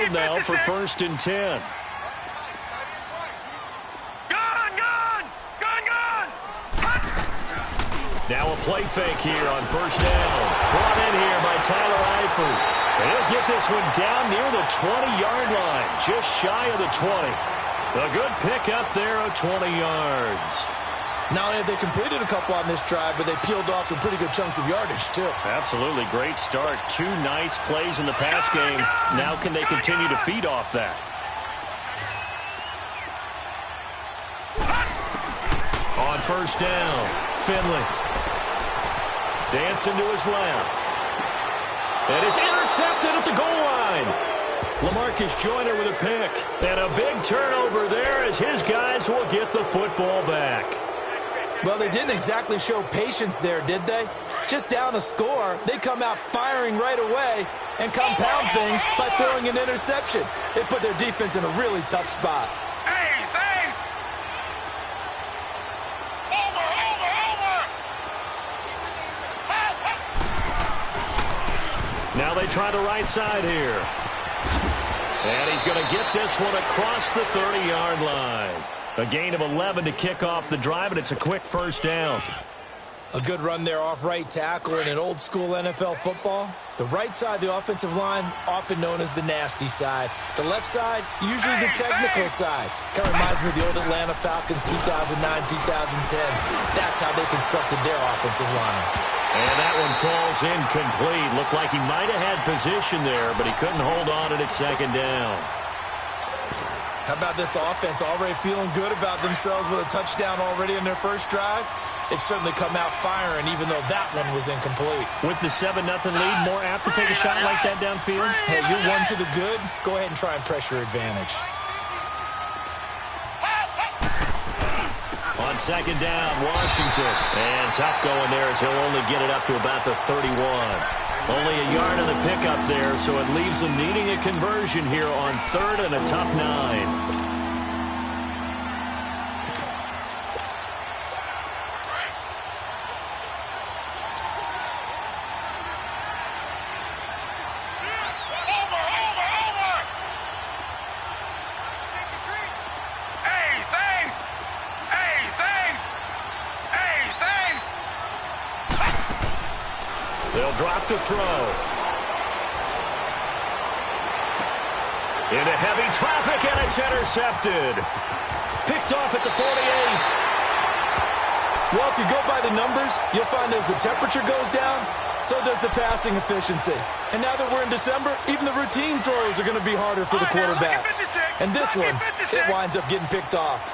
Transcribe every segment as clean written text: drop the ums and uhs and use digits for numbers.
field now for 1st and 10. Now a play fake here on 1st down. Brought in here by Tyler Eifert. And he'll get this one down near the 20-yard line, just shy of the 20. A good pick up there of 20 yards. Not only have they completed a couple on this drive, but they peeled off some pretty good chunks of yardage, too. Absolutely. Great start. 2 nice plays in the pass game. Now can they continue to feed off that? On 1st down, Finley. Dancing to his left. And it's intercepted at the goal line. LaMarcus Joyner with a pick. And a big turnover there as his guys will get the football back. Well, they didn't exactly show patience there, did they? Just down a score, they come out firing right away and compound things by throwing an interception. They put their defense in a really tough spot. Now they try the right side here. And he's going to get this one across the 30-yard line. A gain of 11 to kick off the drive, and it's a quick 1st down. A good run there off right tackle in an old-school NFL football. The right side of the offensive line, often known as the nasty side. The left side, usually the technical side. Kind of reminds me of the old Atlanta Falcons 2009-2010. That's how they constructed their offensive line. And that one falls incomplete. Looked like he might have had position there, but he couldn't hold on at 2nd down. How about this offense already feeling good about themselves with a touchdown already in their first drive? It's certainly come out firing, even though that one was incomplete. With the 7-0 lead, more apt to take a shot like that downfield? Hey, you're one to the good. Go ahead and try and press your advantage. On 2nd down, Washington. And tough going there as he'll only get it up to about the 31. Only a yard on the pickup there, so it leaves them needing a conversion here on 3rd and a tough 9. They'll drop to throw. Into heavy traffic, and it's intercepted. Picked off at the 48. Well, if you go by the numbers, you'll find as the temperature goes down, so does the passing efficiency. And now that we're in December, even the routine throws are going to be harder for the quarterbacks. And this one, it winds up getting picked off.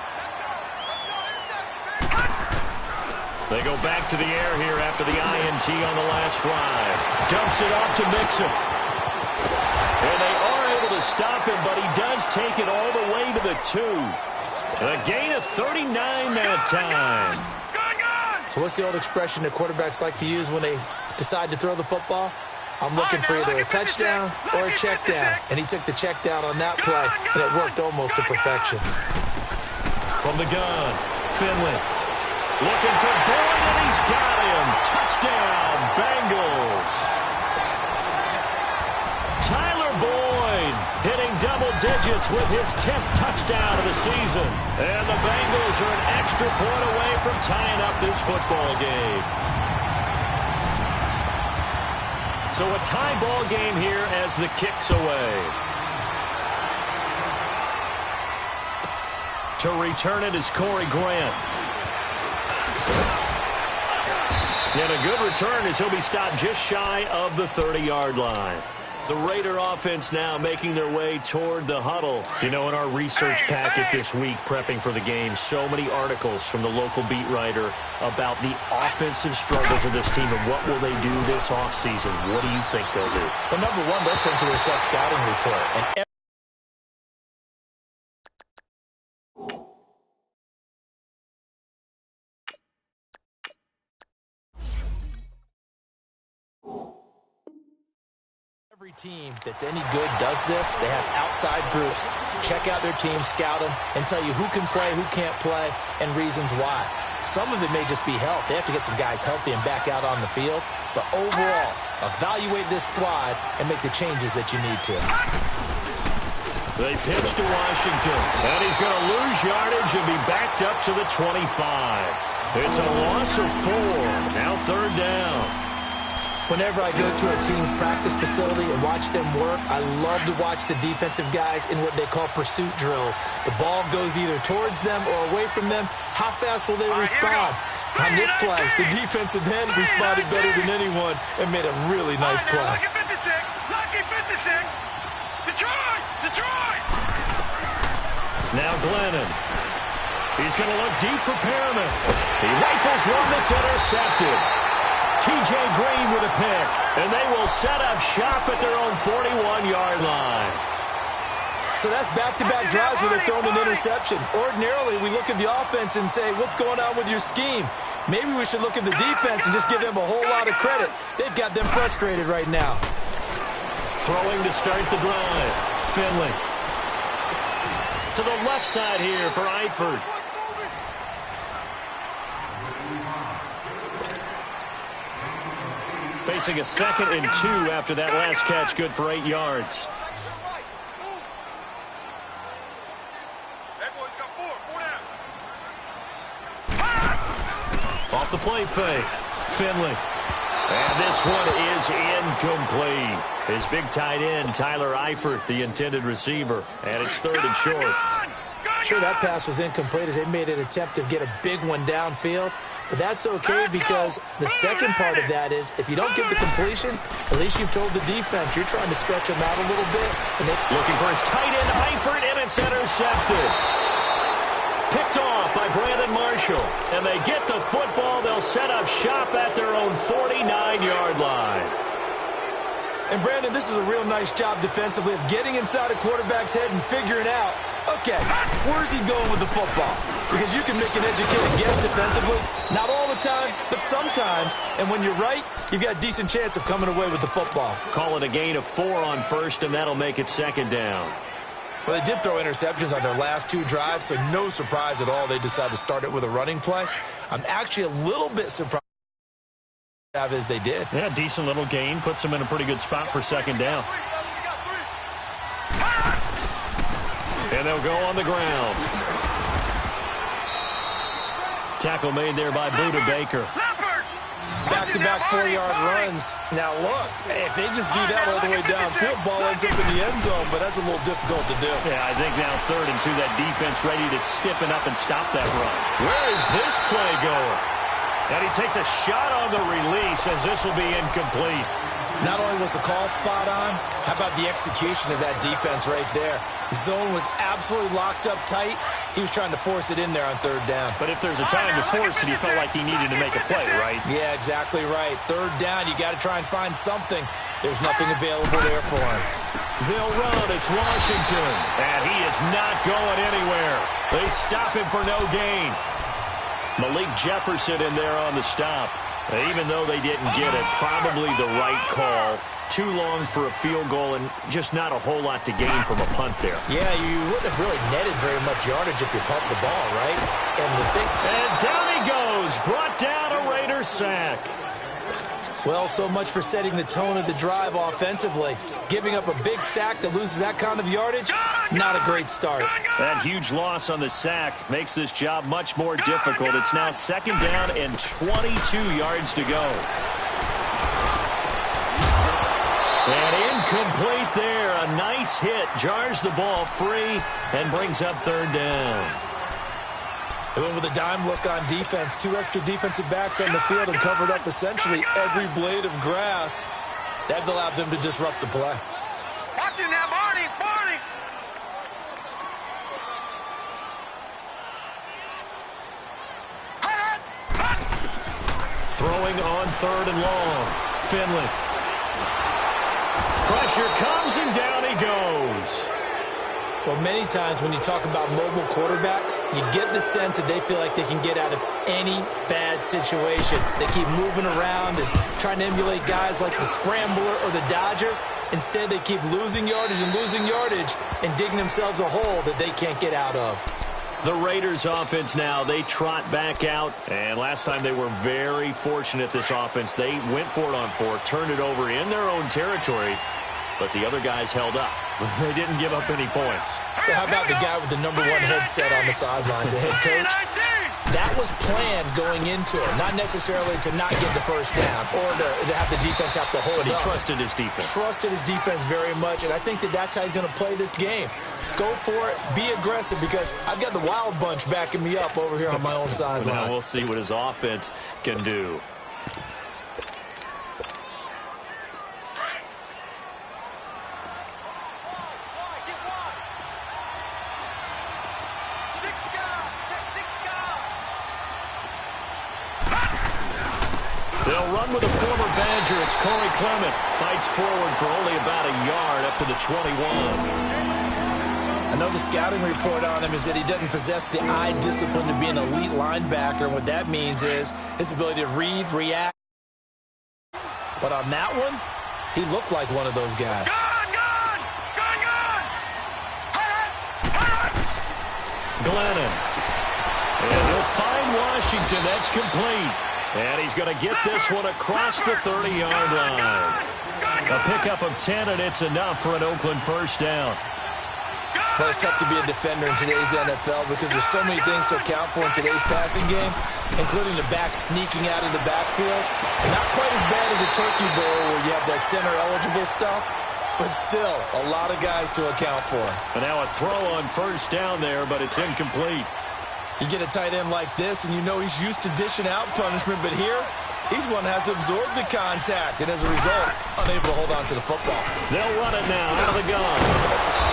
They go back to the air here after the INT on the last drive. Dumps it off to Mixon. And they are able to stop him, but he does take it all the way to the 2. A gain of 39 that time. So what's the old expression that quarterbacks like to use when they decide to throw the football? I'm looking for either a touchdown or a check down. And he took the check down on that play, and it worked almost to perfection. From the gun, Finley. Looking for Boyd, and he's got him. Touchdown, Bengals. Tyler Boyd hitting double digits with his 10th touchdown of the season. And the Bengals are an extra point away from tying up this football game. So a tie ball game here as the kick's away. To return it is Corey Grant. And a good return as he'll be stopped just shy of the 30-yard line. The Raider offense now making their way toward the huddle. You know, in our research packet this week, prepping for the game, so many articles from the local beat writer about the offensive struggles of this team and what will they do this offseason. What do you think they'll do? Well, number one, they'll turn to their self-scouting report. And every team that's any good does this. They have outside groups. Check out their team, scout them, and tell you who can play, who can't play, and reasons why. Some of it may just be health. They have to get some guys healthy and back out on the field. But overall, evaluate this squad and make the changes that you need to. They pitch to Washington, and he's going to lose yardage and be backed up to the 25. It's a loss of 4. Now 3rd down. Whenever I go to a team's practice facility and watch them work, I love to watch the defensive guys in what they call pursuit drills. The ball goes either towards them or away from them. How fast will they respond? On this play, the defensive end responded better than anyone and made a really nice play. Lucky 56! Lucky 56! Detroit! Detroit! Now Glennon. He's going to look deep for Perriman. He rifles one that's intercepted. T.J. Green with a pick, and they will set up shop at their own 41-yard line. So that's back-to-back drives where they're throwing an interception. Ordinarily, we look at the offense and say, what's going on with your scheme? Maybe we should look at the defense and just give them a whole lot of credit. They've got them frustrated right now. Throwing to start the drive. Finley. To the left side here for Eifert. Facing a 2nd and 2 after that last catch, good for 8 yards. Off the play fake. Finley. And this one is incomplete. His big tight end, Tyler Eifert, the intended receiver. And it's 3rd and short. Sure, that pass was incomplete as they made an attempt to get a big one downfield. But that's okay because the second part of that is if you don't get the completion, at least you've told the defense you're trying to stretch them out a little bit. And looking for his tight end, Eifert, and it's intercepted. Picked off by Brandon Marshall. And they get the football. They'll set up shop at their own 49-yard line. And, Brandon, this is a real nice job defensively of getting inside a quarterback's head and figuring out, okay, where's he going with the football? Because you can make an educated guess defensively. Not all the time, but sometimes. And when you're right, you've got a decent chance of coming away with the football. Call it a gain of 4 on 1st, and that'll make it 2nd down. Well, they did throw interceptions on their last 2 drives, so no surprise at all they decided to start it with a running play. I'm actually a little bit surprised as they did. Yeah, decent little gain. Puts them in a pretty good spot for 2nd down. And they'll go on the ground. Tackle made there by Budda Baker. Back-to-back 4-yard runs. Now, look, if they just do that all the way downfield, ball ends up in the end zone, but that's a little difficult to do. Yeah, I think now 3rd and 2, that defense ready to stiffen up and stop that run. Where is this play going? And he takes a shot on the release as this will be incomplete. Not only was the call spot on, how about the execution of that defense right there? Zone was absolutely locked up tight. He was trying to force it in there on 3rd down. But if there's a time to force it, he felt like he needed to make a play, right? Yeah, exactly right. 3rd down, you got to try and find something. There's nothing available there for him. They'll run. It's Washington. And he is not going anywhere. They stop him for no gain. Malik Jefferson in there on the stop. Even though they didn't get it, probably the right call. Too long for a field goal and just not a whole lot to gain from a punt there. Yeah, you wouldn't have really netted very much yardage if you pumped the ball, right? And down he goes. Brought down a Raider sack. Well, so much for setting the tone of the drive offensively. Giving up a big sack that loses that kind of yardage, not a great start. That huge loss on the sack makes this job much more difficult. It's now 2nd down and 22 yards to go. And incomplete there. A nice hit. Jars the ball free and brings up 3rd down. They went with a dime look on defense. 2 extra defensive backs on the field and covered up essentially every blade of grass. That allowed them to disrupt the play. Watch it now, Barney! Barney! Throwing on 3rd and long. Finley. Pressure comes and down he goes. Well, many times when you talk about mobile quarterbacks, you get the sense that they feel like they can get out of any bad situation. They keep moving around and trying to emulate guys like the Scrambler or the Dodger. Instead, they keep losing yardage and digging themselves a hole that they can't get out of. The Raiders offense now, they trot back out. And last time they were very fortunate, this offense. They went for it on 4, turned it over in their own territory. but the other guys held up. They didn't give up any points. So how about the guy with the #1 headset on the sidelines, the head coach? That was planned going into it, not necessarily to not get the first down or to have the defense have to hold up. But he trusted his defense. Trusted his defense very much, and I think that's how he's going to play this game. Go for it, be aggressive, because I've got the wild bunch backing me up over here on my own sideline. Now we'll see what his offense can do. They'll run with a former Badger. It's Corey Clement. Fights forward for only about a yard up to the 21. I know the scouting report on him is that he doesn't possess the eye discipline to be an elite linebacker, and what that means is his ability to read, react. But on that one, he looked like one of those guys. Glennon. And he'll find Washington. That's complete. And he's going to get this one across the 30-yard line. A pickup of 10, and it's enough for an Oakland first down. Well, it's tough to be a defender in today's NFL because there's so many things to account for in today's passing game, including the back sneaking out of the backfield. Not quite as bad as a turkey bowl where you have the center-eligible stuff, but still a lot of guys to account for. And now a throw on first down there, but it's incomplete. You get a tight end like this, and you know he's used to dishing out punishment, but here, he's one that has to absorb the contact, and as a result, unable to hold on to the football. They'll run it now out of the gun.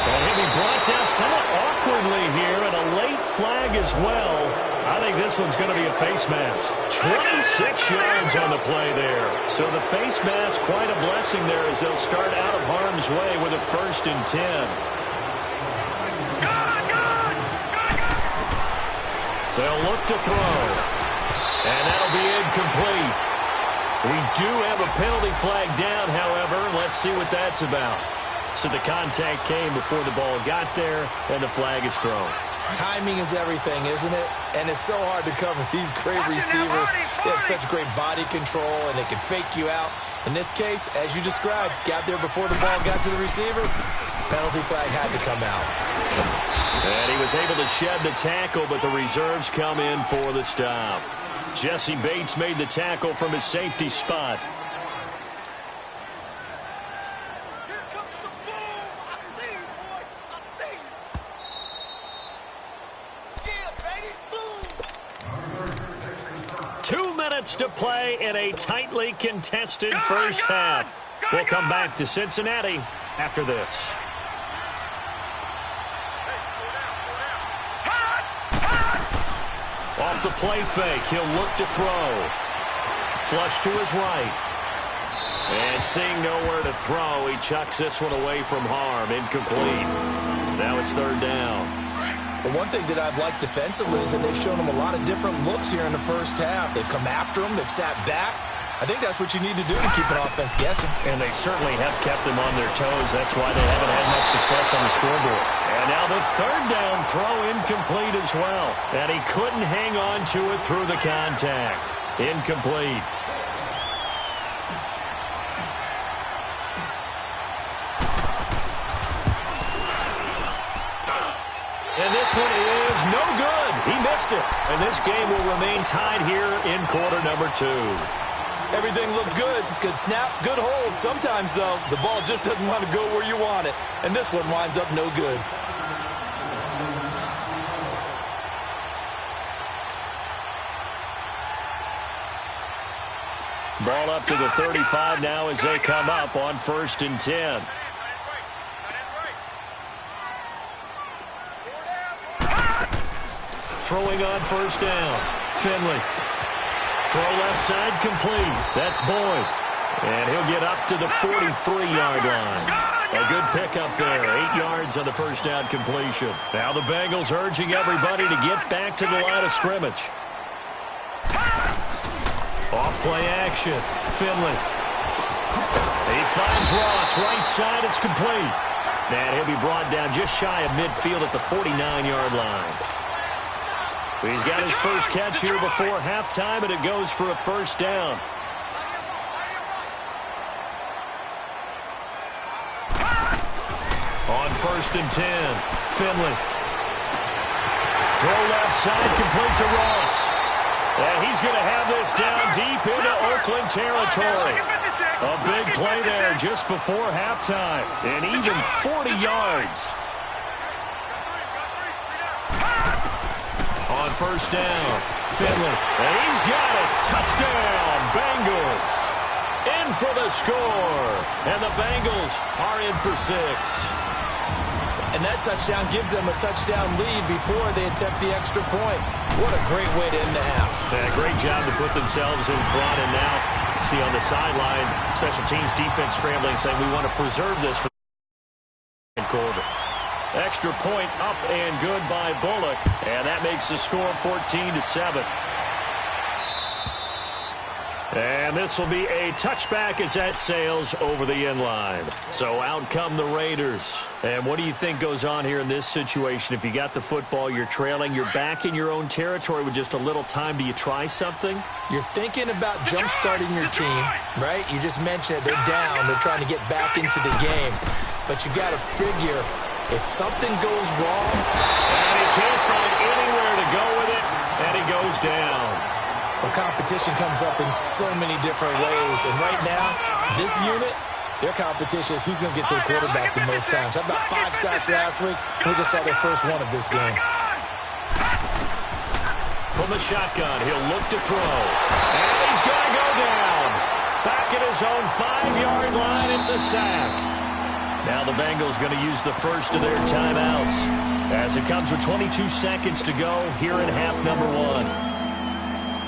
And he'll be brought down somewhat awkwardly here, and a late flag as well. I think this one's going to be a face mask. 26 yards on the play there. So the face mask, quite a blessing there as they'll start out of harm's way with a 1st and 10. They'll look to throw. And that'll be incomplete. We do have a penalty flag down, however. Let's see what that's about. So the contact came before the ball got there, and the flag is thrown. Timing is everything, isn't it? And it's so hard to cover these great receivers. They have such great body control, and they can fake you out. In this case, as you described, got there before the ball got to the receiver. Penalty flag had to come out. And he was able to shed the tackle, but the reserves come in for the stop. Jesse Bates made the tackle from his safety spot. Here comes the boom. I see you, boy. I see you. Yeah, baby. Boom. 2 minutes to play in a tightly contested first half. We'll come back to Cincinnati after this. Off the play fake, he'll look to throw. Flush to his right. And seeing nowhere to throw, he chucks this one away from harm. Incomplete. Now it's 3rd down. Well, one thing that I've liked defensively is that they've shown him a lot of different looks here in the first half. They've come after him. They've sat back. I think that's what you need to do to keep an offense guessing. And they certainly have kept them on their toes. That's why they haven't had much success on the scoreboard. And now the 3rd down throw incomplete as well. And he couldn't hang on to it through the contact. Incomplete. And this one is no good. He missed it. And this game will remain tied here in quarter number 2. Everything looked good. Good snap, good hold. Sometimes, though, the ball just doesn't want to go where you want it. And this one winds up no good. Ball up to the 35 now as they come up on 1st and 10. Throwing on 1st down. Finley. Throw left side complete. That's Boyd. And he'll get up to the 43-yard line. A good pickup there. 8 yards on the 1st down completion. Now the Bengals urging everybody to get back to the line of scrimmage. Off play action. Finley. He finds Ross. Right side. It's complete. And he'll be brought down just shy of midfield at the 49-yard line. He's got his first catch here before halftime, and it goes for a 1st down. 1st and 10. Finley. Throw left side, complete to Ross. And he's going to have this down deep into Oakland territory. A big play there just before halftime. And even 40 yards. On 1st down, Finley. And he's got it. Touchdown, Bengals. In for the score. And the Bengals are in for 6. And that touchdown gives them a touchdown lead before they attempt the extra point. What a great way to end the half. Yeah, great job to put themselves in front. And now, see on the sideline, special teams defense scrambling, saying we want to preserve this for the quarter. Extra point up and good by Bullock. And that makes the score 14-7. And this will be a touchback as that sails over the end line. So out come the Raiders. And what do you think goes on here in this situation? If you got the football, you're trailing, you're back in your own territory with just a little time. Do you try something? You're thinking about jump-starting your team, right? You just mentioned it. They're down. They're trying to get back into the game. But you got to figure if something goes wrong. And he can't find anywhere to go with it. And he goes down. The competition comes up in so many different ways. And right now, this unit, their competition is who's going to get to the quarterback the most times. How about 5 sacks last week? We just saw their first one of this game. From the shotgun, he'll look to throw. And he's going to go down. Back at his own 5-yard line, it's a sack. Now the Bengals going to use the first of their timeouts as it comes with 22 seconds to go here in half number 1.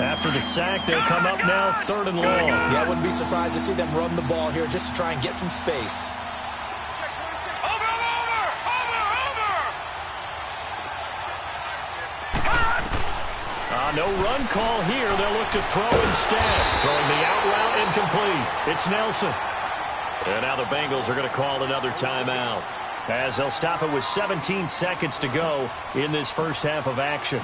After the sack, they'll come up now 3rd and long. Yeah, I wouldn't be surprised to see them run the ball here just to try and get some space. No run call here. They'll look to throw instead. Throwing the out route incomplete. It's Nelson. And now the Bengals are going to call another timeout as they'll stop it with 17 seconds to go in this first half of action.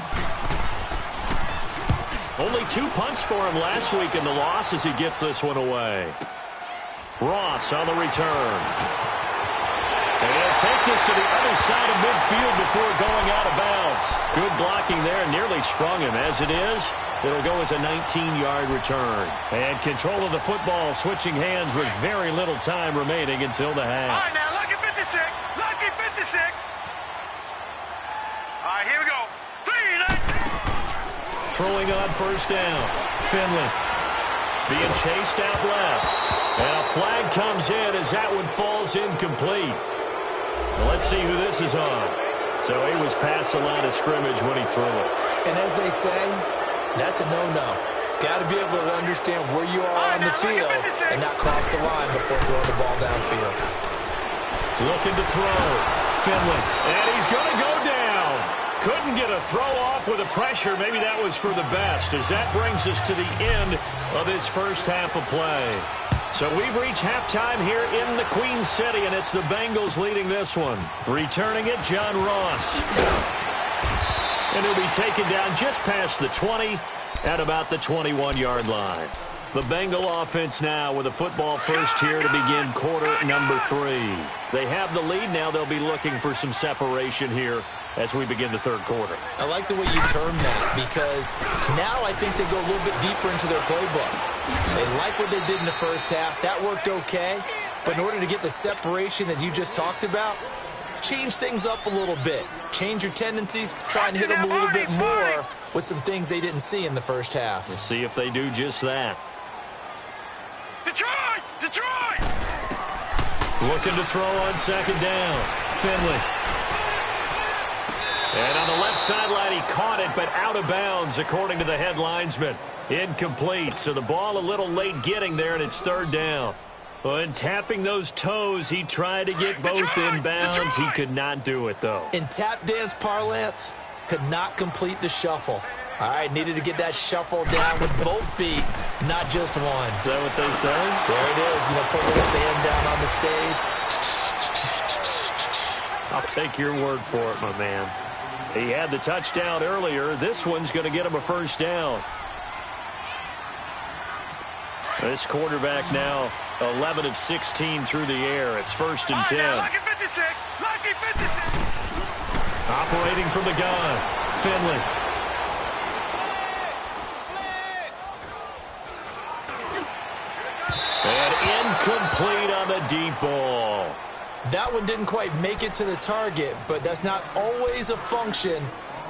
Only 2 punts for him last week in the loss as he gets this one away. Ross on the return. And he'll take this to the other side of midfield before going out of bounds. Good blocking there, nearly sprung him. As it is, it'll go as a 19-yard return. And control of the football switching hands with very little time remaining until the half. All right, now, lucky 56. Lucky 56. All right, here we go. 3, 9. Throwing on 1st down. Finley being chased out left. And a flag comes in as that one falls incomplete. Well, let's see who this is on. So he was past the line of scrimmage when he threw it. And as they say, that's a no-no. Got to be able to understand where you are on the field and not cross the line before throwing the ball downfield. Looking to throw. Finley. And he's going to go down. Couldn't get a throw off with the pressure. Maybe that was for the best, as that brings us to the end of this first half of play. So we've reached halftime here in the Queen City, and it's the Bengals leading this one. Returning it, John Ross. And he'll be taken down just past the 20 at about the 21-yard line. The Bengal offense now with a football first here to begin quarter number 3. They have the lead. Now they'll be looking for some separation here as we begin the third quarter. I like the way you term that, because now I think they go a little bit deeper into their playbook. They like what they did in the first half. That worked okay. But in order to get the separation that you just talked about, change things up a little bit. Change your tendencies. Try and hit them a little bit more with some things they didn't see in the first half. We'll see if they do just that. Detroit! Detroit! Looking to throw on 2nd down. Finley. And on the left sideline, he caught it, but out of bounds, according to the head linesman. Incomplete, so the ball a little late getting there, and it's 3rd down. But tapping those toes, he tried to get both in bounds. He could not do it, though. In tap dance parlance, could not complete the shuffle. All right, needed to get that shuffle down with both feet, not just one. Is that what they say? There it is. You know, put a little sand down on the stage. I'll take your word for it, my man. He had the touchdown earlier. This one's going to get him a 1st down. This quarterback now 11 of 16 through the air. It's 1st and 10. Lucky 56. Lucky 56. Operating from the gun. Finley. And incomplete on the deep ball. That one didn't quite make it to the target, but that's not always a function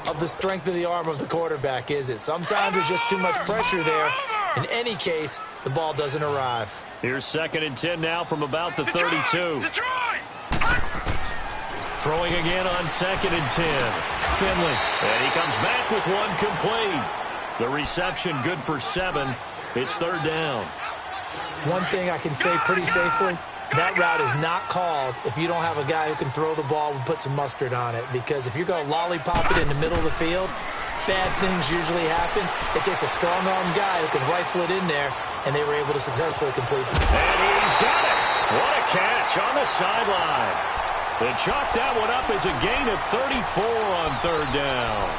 of the strength of the arm of the quarterback, is it? Sometimes there's just too much pressure there. In any case, the ball doesn't arrive. Here's 2nd and 10 now from about the 32. Detroit! Throwing again on 2nd and 10. Finley. And he comes back with one complete. The reception good for 7. It's 3rd down. One thing I can say pretty safely, that route is not called if you don't have a guy who can throw the ball and put some mustard on it. Because if you're going to lollipop it in the middle of the field, bad things usually happen. It takes a strong-armed guy who can rifle it in there, and they were able to successfully complete it. And he's got it. What a catch on the sideline. They chalked that one up as a gain of 34 on 3rd down.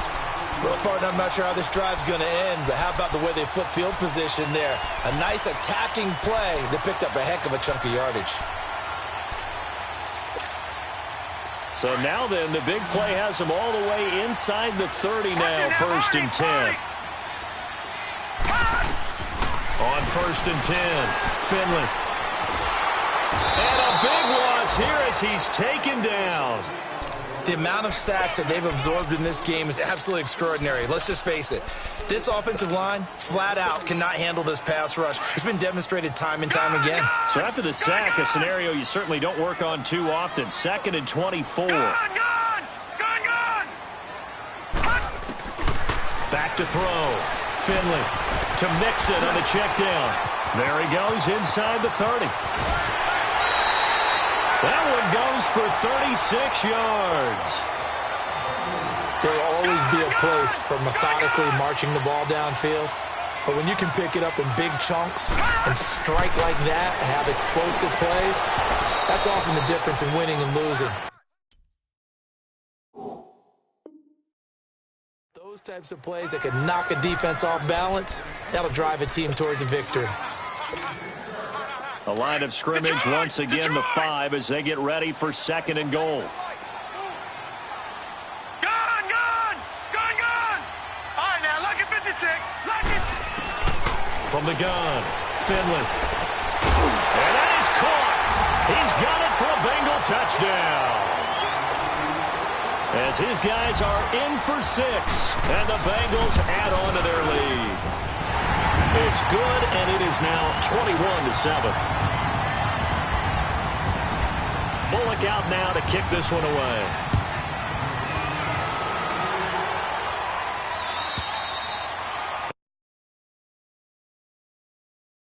Well, partner, I'm not sure how this drive's going to end, but how about the way they flip field position there? A nice attacking play that picked up a heck of a chunk of yardage. So now then, the big play has them all the way inside the 30 now, 1st and 10. On 1st and 10, Finley. And a big loss here as he's taken down. The amount of sacks that they've absorbed in this game is absolutely extraordinary. Let's just face it. This offensive line, flat out, cannot handle this pass rush. It's been demonstrated time and time again. So after the sack, a scenario you certainly don't work on too often. 2nd and 24. Gone! Back to throw. Finley to mix it on the check down. There he goes inside the 30. That one goes for 36 yards. There will always be a place for methodically marching the ball downfield. But when you can pick it up in big chunks and strike like that, have explosive plays, that's often the difference in winning and losing. Those types of plays that can knock a defense off balance, that'll drive a team towards a victory. The line of scrimmage once again the 5 as they get ready for 2nd and goal. Gone! All right, now, lucky 56. Lucky. From the gun, Finley. And that is caught. He's got it for a Bengal touchdown. As his guys are in for 6, and the Bengals add on to their lead. It's good, and it is now 21-7. Bullock out now to kick this one away.